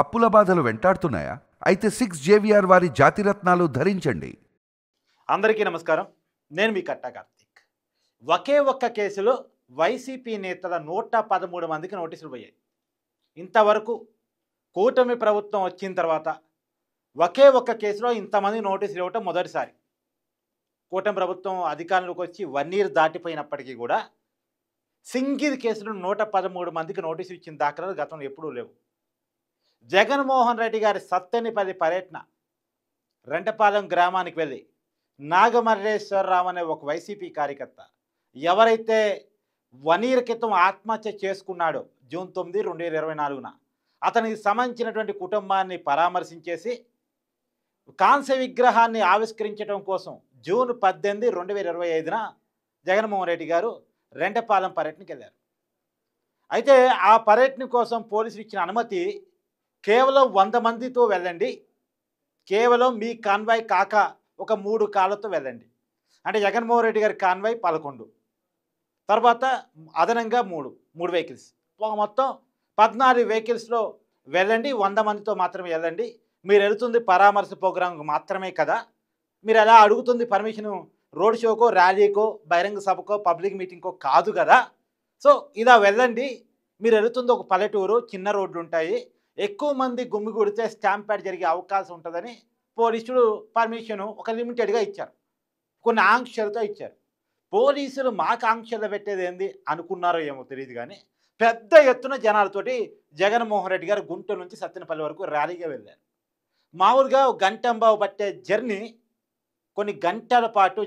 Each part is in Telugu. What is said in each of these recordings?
అప్పుల బాధలు వెంటాడుతున్నాయా? అయితే 6 JVR వారి జాతిరత్నాలు ధరించండి. అందరికీ నమస్కారం. నేను మీ కట్టా కార్తీక్. ఒకే ఒక్క కేసులో వైసీపీ నేతల 113 మందికి నోటీసులు పోయాయి. ఇంతవరకు కూటమి ప్రభుత్వం వచ్చిన తర్వాత ఒకే ఒక్క కేసులో ఇంతమంది నోటీసులు ఇవ్వటం మొదటిసారి. కూటమి ప్రభుత్వం అధికారంలోకి వచ్చి 1 year దాటిపోయినప్పటికీ కూడా సింగిల్ కేసులో 113 మందికి నోటీసులు ఇచ్చిన దాఖలాలు గతంలో ఎప్పుడూ లేవు. జగన్మోహన్ రెడ్డి గారి సత్తెనపల్లి పర్యటన, రెంటపాలెం గ్రామానికి వెళ్ళి నాగమల్లేశ్వరరావు అనే ఒక వైసీపీ కార్యకర్త ఎవరైతే 1 year క్రితం ఆత్మహత్య చేసుకున్నాడో జూన్ 9, 2024న అతనికి సంబంధించినటువంటి కుటుంబాన్ని పరామర్శించేసి కాంస్య విగ్రహాన్ని ఆవిష్కరించడం కోసం జూన్ 18, 2025న జగన్మోహన్ రెడ్డి గారు రెంటపాలెం పర్యటనకి వెళ్ళారు. అయితే ఆ పర్యటన కోసం పోలీసులు ఇచ్చిన అనుమతి కేవలం 100 మందితో వెళ్ళండి, కేవలం మీ కాన్వాయ్ కాక ఒక 3 కార్లతో వెళ్ళండి. అంటే జగన్మోహన్ రెడ్డి గారి కాన్వాయ్ 11, తర్వాత అదనంగా 3 వెహికల్స్, మొత్తం 14 వెహికల్స్లో వెళ్ళండి, 100 మందితో మాత్రమే వెళ్ళండి. మీరు వెళుతుంది పరామర్శ ప్రోగ్రాంకు మాత్రమే కదా, మీరు ఎలా అడుగుతుంది పర్మిషను రోడ్ షోకో, ర్యాలీకో, బహిరంగ సభకో, పబ్లిక్ మీటింగ్కో కాదు కదా. సో ఇలా వెళ్ళండి, మీరు వెళుతుంది ఒక పల్లెటూరు, చిన్న రోడ్లు ఉంటాయి, ఎక్కువ మంది గుమిగూడితే స్టాంప్ ప్యాడ్ జరిగే అవకాశం ఉంటుందని పోలీసులు పర్మిషను ఒక లిమిటెడ్గా ఇచ్చారు, కొన్ని ఆంక్షలతో ఇచ్చారు. పోలీసులు మాకు ఆంక్షలు పెట్టేది ఏంది అనుకున్నారో ఏమో తెలియదు, కానీ పెద్ద ఎత్తున జనాలతోటి జగన్మోహన్ రెడ్డి గారు గుంటూరు నుంచి సత్తెనపల్లి వరకు ర్యాలీగా వెళ్ళారు. మామూలుగా గంటంబావు పట్టే జర్నీ కొన్ని గంటల పాటు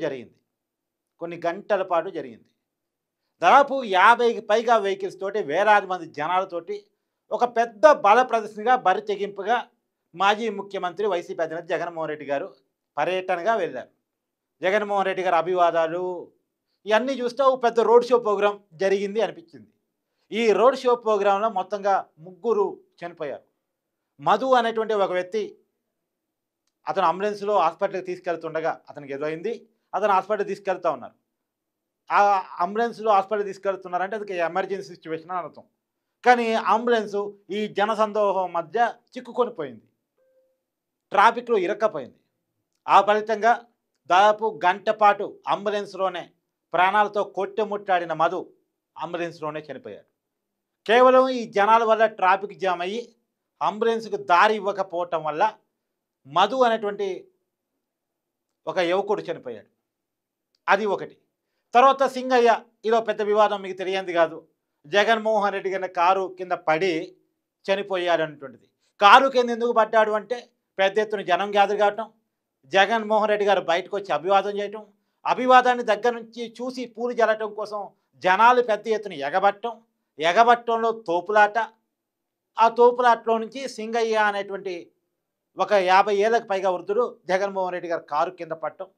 జరిగింది. దాదాపు 50కి పైగా వెహికల్స్ తోటి, వేలాది మంది జనాలతోటి ఒక పెద్ద బల ప్రదర్శనగా, బరి తెగింపుగా మాజీ ముఖ్యమంత్రి వైసీపీ అధినేత జగన్మోహన్ రెడ్డి గారు పర్యటనగా వెళ్ళారు. జగన్మోహన్ రెడ్డి గారు అభివాదాలు ఇవన్నీ చూస్తే ఒక పెద్ద రోడ్ షో ప్రోగ్రాం జరిగింది అనిపించింది. ఈ రోడ్ షో ప్రోగ్రాంలో మొత్తంగా 3 చనిపోయారు. మధు అనేటువంటి ఒక వ్యక్తి, అతను అంబులెన్స్లో హాస్పిటల్కి తీసుకెళ్తుండగా అతనికి ఏదో అయింది, అతను హాస్పిటల్కి తీసుకెళ్తూ ఉన్నారు. ఆ అంబులెన్స్లో హాస్పిటల్కి తీసుకెళ్తున్నారంటే అది ఎమర్జెన్సీ సిచ్యువేషన్ అని అర్థం. కానీ అంబులెన్సు ఈ జనసందోహం మధ్య చిక్కుకొని పోయింది, ట్రాఫిక్లో ఇరక్కపోయింది. ఆ ఫలితంగా దాదాపు గంట పాటు అంబులెన్స్లోనే ప్రాణాలతో కొట్టుముట్టాడిన మధు అంబులెన్స్లోనే చనిపోయాడు. కేవలం ఈ జనాల వల్ల ట్రాఫిక్ జామ్ అయ్యి అంబులెన్స్కి దారి ఇవ్వకపోవటం వల్ల మధు అనేటువంటి ఒక యువకుడు చనిపోయాడు. అది ఒకటి. తర్వాత సింగయ్య, ఇదో పెద్ద వివాదం, మీకు తెలియంది కాదు. జగన్మోహన్ రెడ్డి గారి కారు కింద పడి చనిపోయాడు అనేటువంటిది. కారు కింద ఎందుకు పడ్డాడు అంటే పెద్ద ఎత్తున జనం గ్యాదర్ కావటం, జగన్మోహన్ రెడ్డి గారు బయటకు వచ్చి అభివాదం చేయటం, అభివాదాన్ని దగ్గర నుంచి చూసి పూలు జల్లటం కోసం జనాలు పెద్ద ఎత్తున ఎగబట్టంలో తోపులాట, ఆ తోపులాటలో నుంచి సింగయ్య అనేటువంటి ఒక 50 ఏళ్ళకు పైగా వృద్ధుడు జగన్మోహన్ రెడ్డి గారు కారు కింద పడటం,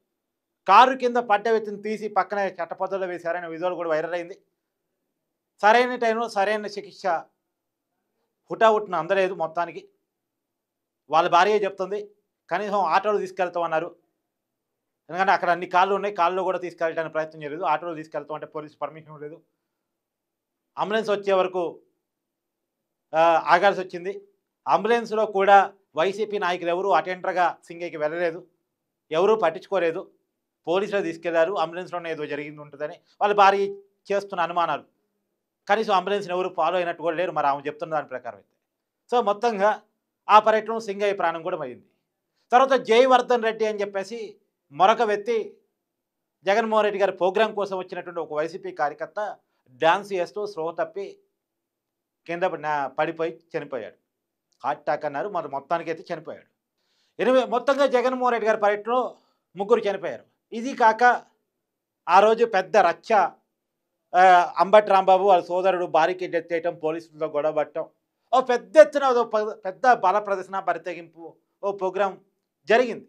కారు కింద పడ్డ వ్యక్తిని తీసి పక్కన చట్టపద్ధతిలో వేశారనే విజువల్ కూడా వైరల్ అయింది. సరైన టైంలో సరైన చికిత్స హుటాహుటిన అందలేదు. మొత్తానికి వాళ్ళ భార్య చెప్తుంది కనీసం ఆటోలో తీసుకెళ్తామన్నారు, ఎందుకంటే అక్కడ అన్ని కార్లు ఉన్నాయి, కార్లో కూడా తీసుకెళ్ళడానికి ప్రయత్నం చేయలేదు. ఆటోలో తీసుకెళ్తామంటే పోలీసు పర్మిషన్ లేదు. అంబులెన్స్ వచ్చే వరకు ఆగాల్సి వచ్చింది. అంబులెన్స్లో కూడా వైసీపీ నాయకులు ఎవరు అటెండర్గా సింగయ్యకి వెళ్ళలేదు, ఎవరూ పట్టించుకోలేదు. పోలీసులు తీసుకెళ్లారు, అంబులెన్స్లోనే ఏదో జరిగింది ఉంటుందని వాళ్ళ భార్య చేస్తున్న అనుమానాలు. కనీసం అంబులెన్స్ని ఎవరు ఫాలో అయినట్టు కూడా లేరు, మరి ఆమె చెప్తున్న దాని ప్రకారం అయితే. సో మొత్తంగా ఆ పర్యటనలో సింగయ్య ప్రాణం కూడా పోయింది. తర్వాత జయవర్ధన్ రెడ్డి అని చెప్పేసి మరొక వ్యక్తి, జగన్మోహన్ రెడ్డి గారి ప్రోగ్రాం కోసం వచ్చినటువంటి ఒక వైసీపీ కార్యకర్త డ్యాన్స్ చేస్తూ స్పృహ తప్పి కింద పడిపోయి చనిపోయాడు. హార్ట్ అటాక్ అన్నారు, మరి మొత్తానికి అయితే చనిపోయాడు. మొత్తంగా జగన్మోహన్ రెడ్డి గారి పర్యటనలో 3 చనిపోయారు. ఇది కాక ఆ రోజు పెద్ద రచ్చ, అంబటి రాంబాబు వాళ్ళ సోదరుడు భార్యకి డెత్ చేయటం, పోలీసులతో గొడవ పట్టడం, ఓ పెద్ద ఎత్తున పెద్ద బల ప్రదర్శన, బరితెగింపు ఓ ప్రోగ్రాం జరిగింది.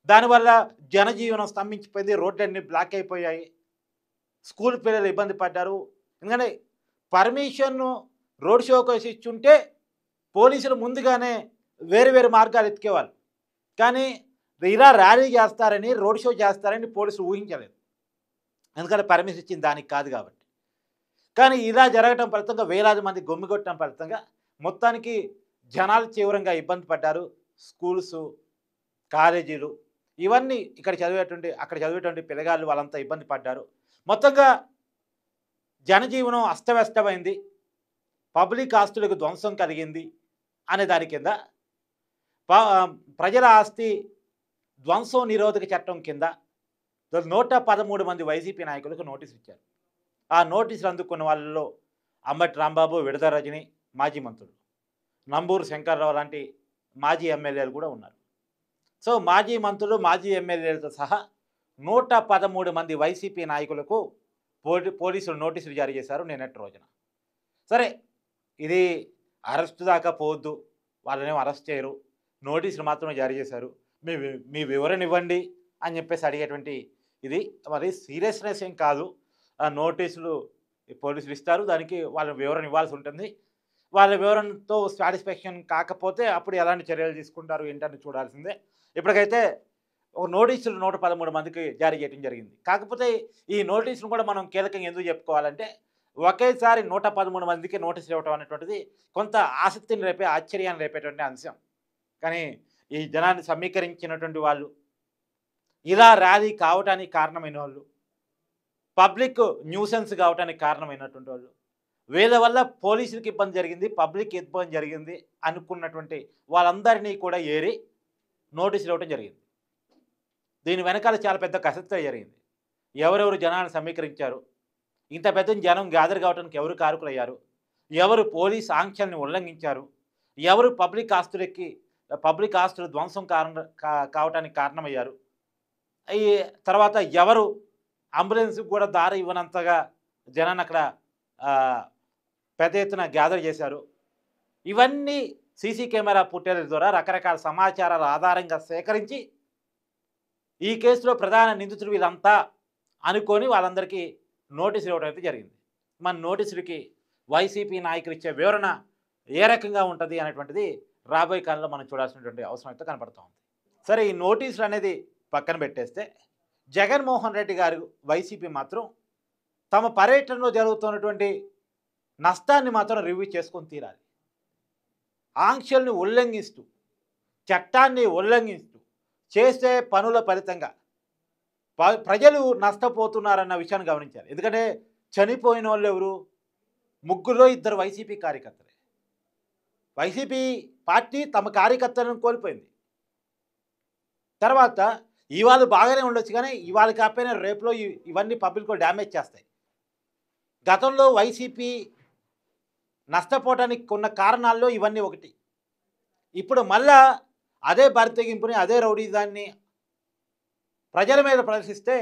దానివల్ల జనజీవనం స్తంభించిపోయింది, రోడ్లన్నీ బ్లాక్ అయిపోయాయి, స్కూల్ పిల్లలు ఇబ్బంది పడ్డారు. ఎందుకంటే పర్మిషన్ రోడ్ షో కోసం ఇచ్చుంటే పోలీసులు ముందుగానే వేరు మార్గాలు ఎత్తుకేవాళ్ళు, కానీ ఇలా ర్యాలీ చేస్తారని, రోడ్ షో చేస్తారని పోలీసులు ఊహించలేదు, ఎందుకంటే పర్మిషన్ ఇచ్చింది దానికి కాదు కాబట్టి. కానీ ఇలా జరగటం ఫలితంగా వేలాది మంది గొమ్మిగొట్టడం ఫలితంగా మొత్తానికి జనాలు తీవ్రంగా ఇబ్బంది పడ్డారు. స్కూల్స్, కాలేజీలు ఇవన్నీ అక్కడ చదివేటువంటి పిల్లగాళ్ళు వాళ్ళంతా ఇబ్బంది పడ్డారు. మొత్తంగా జనజీవనం అస్తవ్యస్తమైంది. పబ్లిక్ ఆస్తులకు ధ్వంసం కలిగింది అనే దాని కింద ప్రజల ఆస్తి ధ్వంసం నిరోధక చట్టం కింద 113 మంది వైసీపీ నాయకులకు నోటీసులు ఇచ్చారు. ఆ నోటీసులు అందుకున్న వాళ్ళలో అంబటి రాంబాబు, విడద రజని మాజీ మంత్రులు, నంబూరు శంకర్రావు లాంటి మాజీ ఎమ్మెల్యేలు కూడా ఉన్నారు. సో మాజీ మంత్రులు, మాజీ ఎమ్మెల్యేలతో సహా 113 మంది వైసీపీ నాయకులకు పోలీసులు నోటీసులు జారీ చేశారు నిన్నటి రోజున. సరే, ఇది అరెస్ట్ దాకా పోవద్దు, వాళ్ళనేమో అరెస్ట్ చేయరు, నోటీసులు మాత్రమే జారీ చేశారు, మీ వివరణ ఇవ్వండి అని చెప్పేసి అడిగేటువంటి ఇది మరి సీరియస్నెస్ ఏం కాదు. ఆ నోటీసులు పోలీసులు ఇస్తారు, దానికి వాళ్ళ వివరణ ఇవ్వాల్సి ఉంటుంది. వాళ్ళ వివరణతో సాటిస్ఫాక్షన్ కాకపోతే అప్పుడు ఎలాంటి చర్యలు తీసుకుంటారు ఏంటని చూడాల్సిందే. ఇప్పటికైతే ఒక నోటీసులు 113 మందికి జారీ చేయడం జరిగింది. కాకపోతే ఈ నోటీసులు కూడా మనం కీలకంగా ఎందుకు చెప్పుకోవాలంటే, ఒకేసారి 113 మందికి నోటీసులు ఇవ్వటం అనేటువంటిది కొంత ఆసక్తిని రేపే, ఆశ్చర్యాన్ని రేపేటువంటి అంశం. కానీ ఈ జనాన్ని సమీకరించినటువంటి వాళ్ళు, ఇలా ర్యాలీ కావటానికి కారణమైన వాళ్ళు, పబ్లిక్ న్యూసెన్స్ కావటానికి కారణమైనటువంటి వాళ్ళు, వీళ్ళ వల్ల పోలీసులకు ఇబ్బంది జరిగింది, పబ్లిక్ ఇబ్బంది జరిగింది అనుకున్నటువంటి వాళ్ళందరినీ కూడా ఏరి నోటీసులు ఇవ్వటం జరిగింది. దీని వెనకాల చాలా పెద్ద కసరత్తు జరిగింది. ఎవరెవరు జనాన్ని సమీకరించారు, ఇంత పెద్ద జనం గ్యాదర్ కావడానికి ఎవరు కారకులయ్యారు, ఎవరు పోలీస్ ఆంక్షల్ని ఉల్లంఘించారు, ఎవరు పబ్లిక్ ఆస్తులు ధ్వంసం కావటానికి కారణమయ్యారు, ఈ తర్వాత ఎవరు అంబులెన్స్కి కూడా దారి ఇవ్వనంతగా జనాన్ని అక్కడ పెద్ద ఎత్తున గ్యాదర్ చేశారు. ఇవన్నీ సీసీ కెమెరా ఫుటేజ్ ద్వారా రకరకాల సమాచారాల ఆధారంగా సేకరించి ఈ కేసులో ప్రధాన నిందితులు వీళ్ళంతా అనుకొని వాళ్ళందరికీ నోటీసులు ఇవ్వడం అయితే జరిగింది. మన నోటీసులకి వైసీపీ నాయకులు ఇచ్చే వివరణ ఏ రకంగా ఉంటుంది అనేటువంటిది రాబోయే కాలంలో మనం చూడాల్సినటువంటి అవసరం అయితే కనపడుతూ ఉంది. సరే, ఈ నోటీసులు అనేది పక్కన పెట్టేస్తే, జగన్మోహన్ రెడ్డి గారు వైసీపీ మాత్రం తమ పర్యటనలో జరుగుతున్నటువంటి నష్టాన్ని మాత్రం రివ్యూ చేసుకొని తీరాలి. ఆంక్షల్ని ఉల్లంఘిస్తూ, చట్టాన్ని ఉల్లంఘిస్తూ చేసే పనుల ఫలితంగా ప్రజలు నష్టపోతున్నారన్న విషయాన్ని గమనించాలి. ఎందుకంటే చనిపోయిన వాళ్ళు ఎవరు? ముగ్గురులో ఇద్దరు వైసీపీ కార్యకర్తలే. వైసీపీ పార్టీ తమ కార్యకర్తలను కోల్పోయింది. తర్వాత ఇవాళ బాగానే ఉండొచ్చు, కానీ ఇవాళ కాకపోయినా రేపులో ఇవన్నీ పబ్లిక్లో డ్యామేజ్ చేస్తాయి. గతంలో వైసీపీ నష్టపోవడానికి ఉన్న కారణాల్లో ఇవన్నీ ఒకటి. ఇప్పుడు మళ్ళా అదే బరితెగింపుని, అదే రౌడీజాన్ని ప్రజల మీద ప్రదర్శిస్తే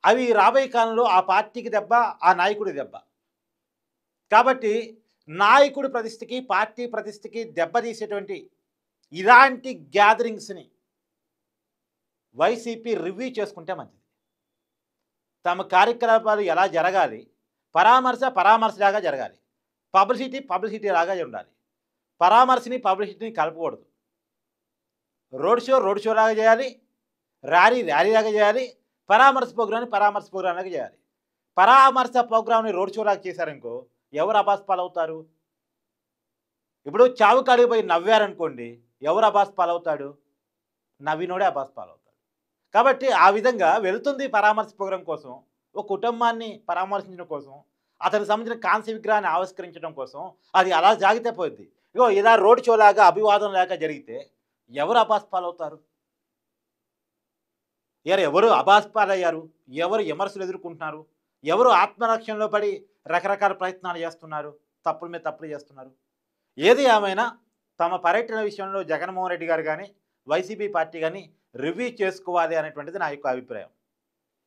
అవి రాబోయే కాలంలో ఆ పార్టీకి దెబ్బ, ఆ నాయకుడి దెబ్బ. కాబట్టి నాయకుడి ప్రతిష్టకి, పార్టీ ప్రతిష్టకి దెబ్బతీసేటువంటి ఇలాంటి గ్యాదరింగ్స్ని వైసీపీ రివ్యూ చేసుకుంటే మంచిది. తమ కార్యకలాపాలు ఎలా జరగాలి, పరామర్శలాగా జరగాలి, పబ్లిసిటీ లాగా ఉండాలి. పరామర్శని పబ్లిసిటీని కలపకూడదు. రోడ్ షో లాగా చేయాలి, ర్యాలీ లాగా చేయాలి, పరామర్శ ప్రోగ్రామ్ లాగా చేయాలి. పరామర్శ ప్రోగ్రామ్ని రోడ్ షో లాగా చేశారనుకో ఎవరు అబాస్ పాలవుతారు? ఇప్పుడు చావు కాడికి పోయి నవ్వారనుకోండి, ఎవరు అబాస్ పాలవుతాడు? నవ్వినోడే అబాస్ పాలవుతాడు. కాబట్టి ఆ విధంగా వెళుతుంది పరామర్శ ప్రోగ్రాం కోసం, ఒక కుటుంబాన్ని పరామర్శించడం కోసం, అతనికి సంబంధించిన కాంస్య విగ్రహాన్ని ఆవిష్కరించడం కోసం. అది అలా జాగితే పోద్ది. ఇగో ఇలా రోడ్ షో లాగా, అభివాదం లాగా జరిగితే ఎవరు అబాస్ పాలవుతారు? ఎవరు అబాస్ పాలయ్యారు? ఎవరు విమర్శలు ఎదుర్కొంటున్నారు? ఎవరు ఆత్మరక్షణలో పడి రకరకాల ప్రయత్నాలు చేస్తున్నారు, తప్పుల మీద తప్పులు చేస్తున్నారు? ఏది ఏమైనా తమ పర్యటన విషయంలో జగన్మోహన్ రెడ్డి గారు కానీ, వైసీపీ పార్టీ కానీ రివ్యూ చేసుకోవాలి అనేటువంటిది నా యొక్క అభిప్రాయం.